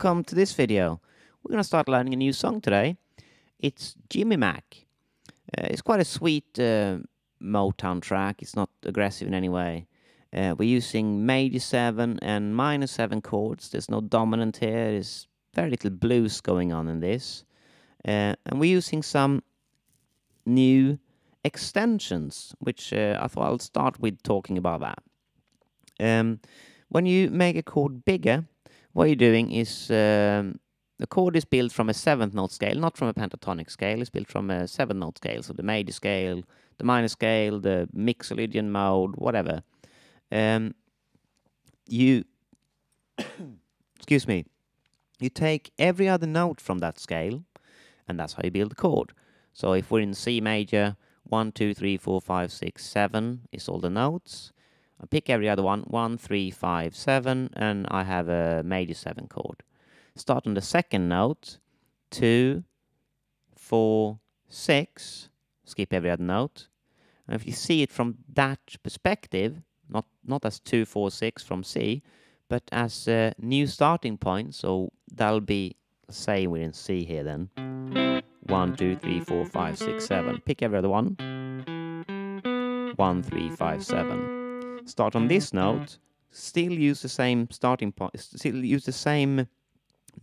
welcome to this video. We're going to start learning a new song today. It's Jimmy Mac. It's quite a sweet Motown track. It's not aggressive in any way. We're using major 7 and minor 7 chords. There's no dominant here. There's very little blues going on in this. And we're using some new extensions, which I thought I'll start with talking about that. When you make a chord bigger, what you're doing is the chord is built from a 7th note scale, not from a pentatonic scale. It's built from a 7th note scale, so the major scale, the minor scale, the Mixolydian mode, whatever. You excuse me. You take every other note from that scale, and that's how you build the chord. So if we're in C major, 1, 2, 3, 4, 5, 6, 7 is all the notes. I pick every other one, 1, 3, 5, 7, and I have a major 7 chord. Start on the second note, 2, 4, 6, skip every other note. And if you see it from that perspective, not as 2, 4, 6 from C, but as a new starting point, so that'll be, say we're in C here then, 1, 2, 3, 4, 5, 6, 7. Pick every other one, 1, 3, 5, 7. Start on this note, still use the same starting point, still use the same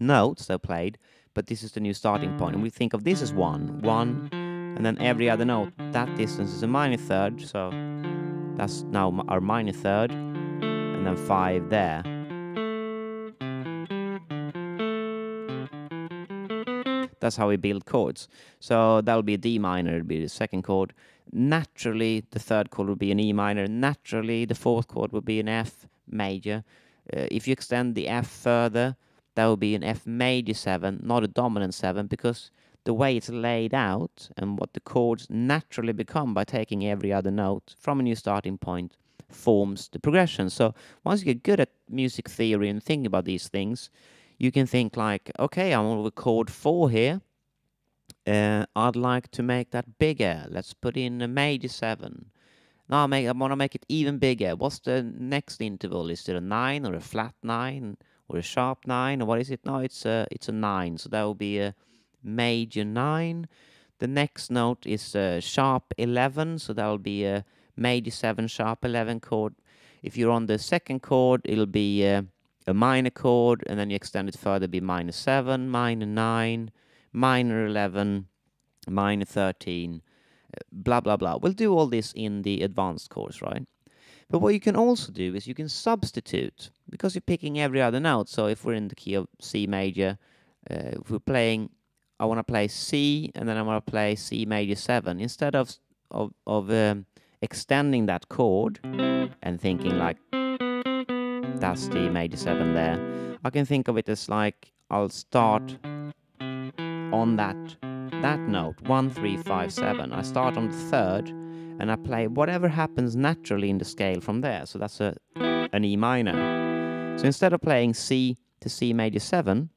notes they played, but this is the new starting point. And we think of this as 1, and then every other note, that distance is a minor third, so that's now our minor third, and then 5 there. That's how we build chords. So that'll be a D minor, it'll be the second chord. Naturally, the third chord would be an E minor. Naturally, the fourth chord would be an F major. If you extend the F further, that would be an F major 7, not a dominant 7, because the way it's laid out and what the chords naturally become by taking every other note from a new starting point forms the progression. So once you get good at music theory and thinking about these things, you can think like, okay, I'm on chord 4 here. I'd like to make that bigger. Let's put in a major 7. Now I want to make it even bigger. What's the next interval? Is it a 9 or a flat 9 or a sharp 9 or what is it? No, it's a 9. So that will be a major 9. The next note is a sharp 11. So that will be a major 7 sharp 11 chord. If you're on the second chord, it'll be a minor chord, and then you extend it further, be minor 7, minor 9, minor 11, minor 13, blah, blah, blah. We'll do all this in the advanced course, right? But what you can also do is you can substitute, because you're picking every other note. So if we're in the key of C major, if we're playing, I want to play C, and then I want to play C major 7. Instead of extending that chord and thinking like, that's the major 7 there, I can think of it as like, I'll start on that note, 1, 3, 5, 7. I start on the third, and I play whatever happens naturally in the scale from there. So that's an E minor. So instead of playing C to C major 7,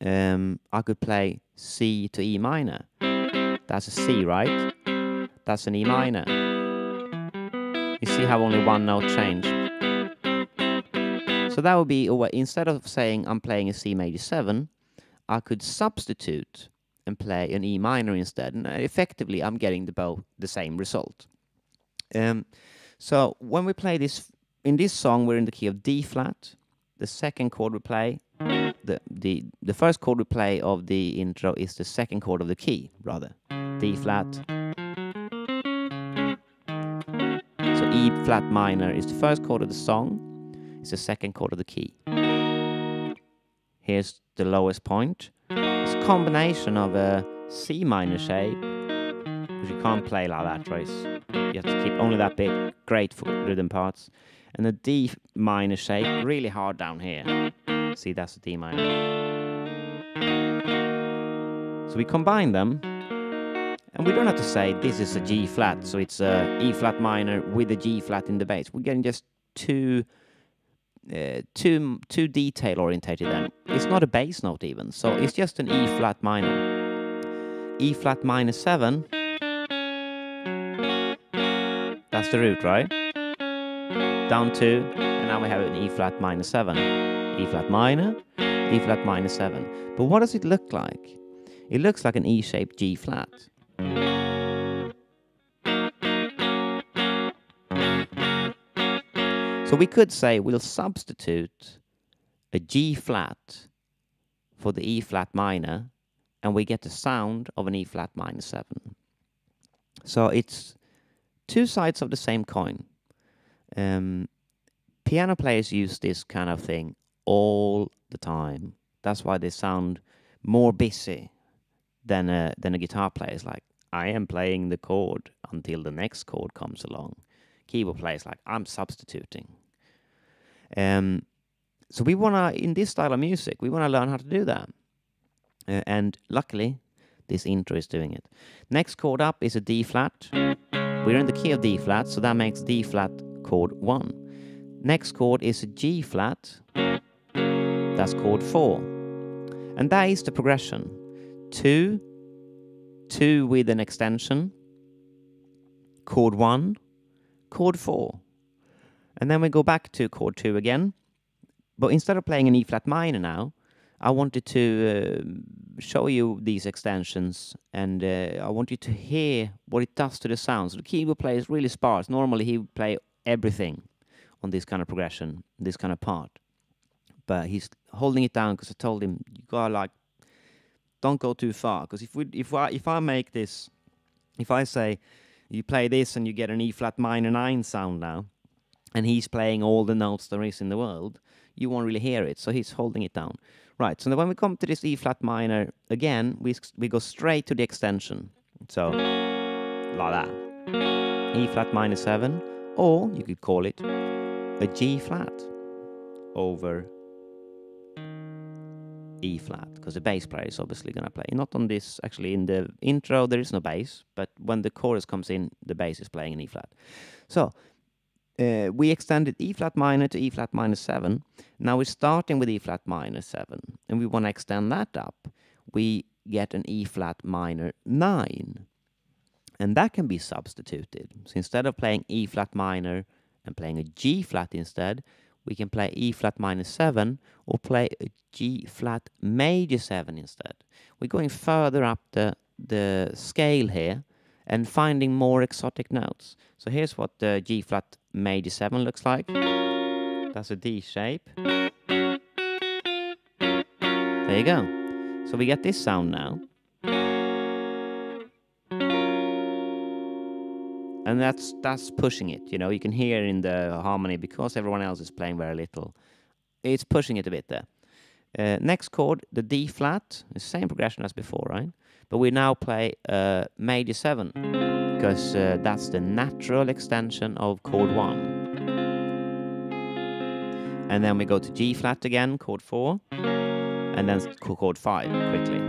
I could play C to E minor. That's a C, right? That's an E minor. You see how only one note changed? So that would be, instead of saying I'm playing a C major 7, I could substitute and play an E minor instead. And effectively, I'm getting the same result. So when we play this, in this song, we're in the key of D flat. The second chord we play, the first chord we play of the intro is the second chord of the key, rather. D flat. So E flat minor is the first chord of the song. It's the second chord of the key. Here's the lowest point. It's a combination of a C minor shape, which you can't play like that, right? You have to keep only that bit, great for rhythm parts. And the D minor shape, really hard down here. See, that's the D minor. So we combine them, and we don't have to say this is a G flat, so it's a E flat minor with a G flat in the bass. We're getting just too detail orientated then. It's not a bass note even, so it's just an E flat minor. E flat minor 7, that's the root, right? Down 2, and now we have an E flat minor 7. E flat minor, E flat minor 7. But what does it look like? It looks like an E-shaped G flat. So we could say we'll substitute a G flat for the E flat minor, and we get the sound of an E flat minor 7. So it's two sides of the same coin. Piano players use this kind of thing all the time. That's why they sound more busy than a guitar player. It's like, I am playing the chord until the next chord comes along. Keyboard players like, I'm substituting. So we wanna, in this style of music, we wanna learn how to do that. And luckily, this intro is doing it. Next chord up is a D flat. We're in the key of D flat, so that makes D flat chord 1. Next chord is a G flat. That's chord 4. And that is the progression. 2, 2 with an extension, chord 1, chord 4. And then we go back to chord 2 again. But instead of playing an E flat minor now, I wanted to show you these extensions, and I want you to hear what it does to the sound. So the keyboard player is really sparse. Normally he would play everything on this kind of progression, this kind of part. But he's holding it down because I told him, you gotta like, don't go too far. Because if I make this, if I say you play this and you get an E flat minor 9 sound now, and he's playing all the notes there is in the world, you won't really hear it. So he's holding it down. Right, so now when we come to this E flat minor again, we go straight to the extension. So, like that. E flat minor 7, or you could call it a G flat over E flat, because the bass player is obviously going to play. Not on this, actually, in the intro there is no bass, but when the chorus comes in, the bass is playing an E flat. So, we extended E flat minor to E flat minor 7. Now we're starting with E flat minor 7, and we want to extend that up. We get an E flat minor 9, and that can be substituted. So instead of playing E flat minor and playing a G flat instead, we can play E flat minor 7 or play a G flat major 7 instead. We're going further up the scale here and finding more exotic notes. So here's what the G flat major 7 looks like. That's a D shape. There you go. So we get this sound now. And that's pushing it, you know. You can hear in the harmony, because everyone else is playing very little. It's pushing it a bit there. Next chord, the D flat, the same progression as before, right? But we now play major 7, because that's the natural extension of chord 1. And then we go to G flat again, chord 4, and then chord 5 quickly.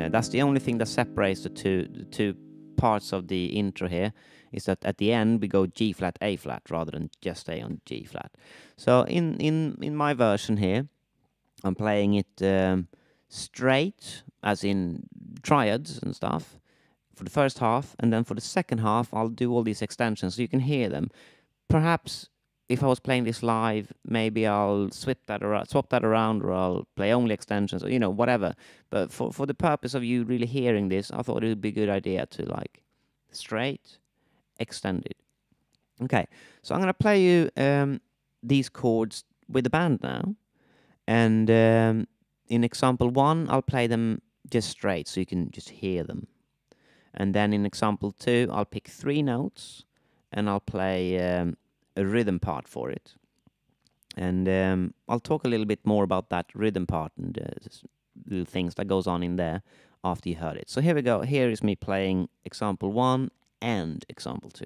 That's the only thing that separates the two parts of the intro here, is that at the end we go G flat, A flat, rather than just stay on G flat. So in my version here, I'm playing it straight, as in triads and stuff, for the first half, and then for the second half I'll do all these extensions so you can hear them. Perhaps if I was playing this live, maybe I'll swap that around, or I'll play only extensions, or, you know, whatever. But for the purpose of you really hearing this, I thought it would be a good idea to like straight, extended. Okay, so I'm gonna play you these chords with the band now, and in example 1, I'll play them just straight so you can just hear them. And then in example 2, I'll pick 3 notes, and I'll play a rhythm part for it. And I'll talk a little bit more about that rhythm part and the things that goes on in there after you heard it. So here we go. Here is me playing example 1 and example 2.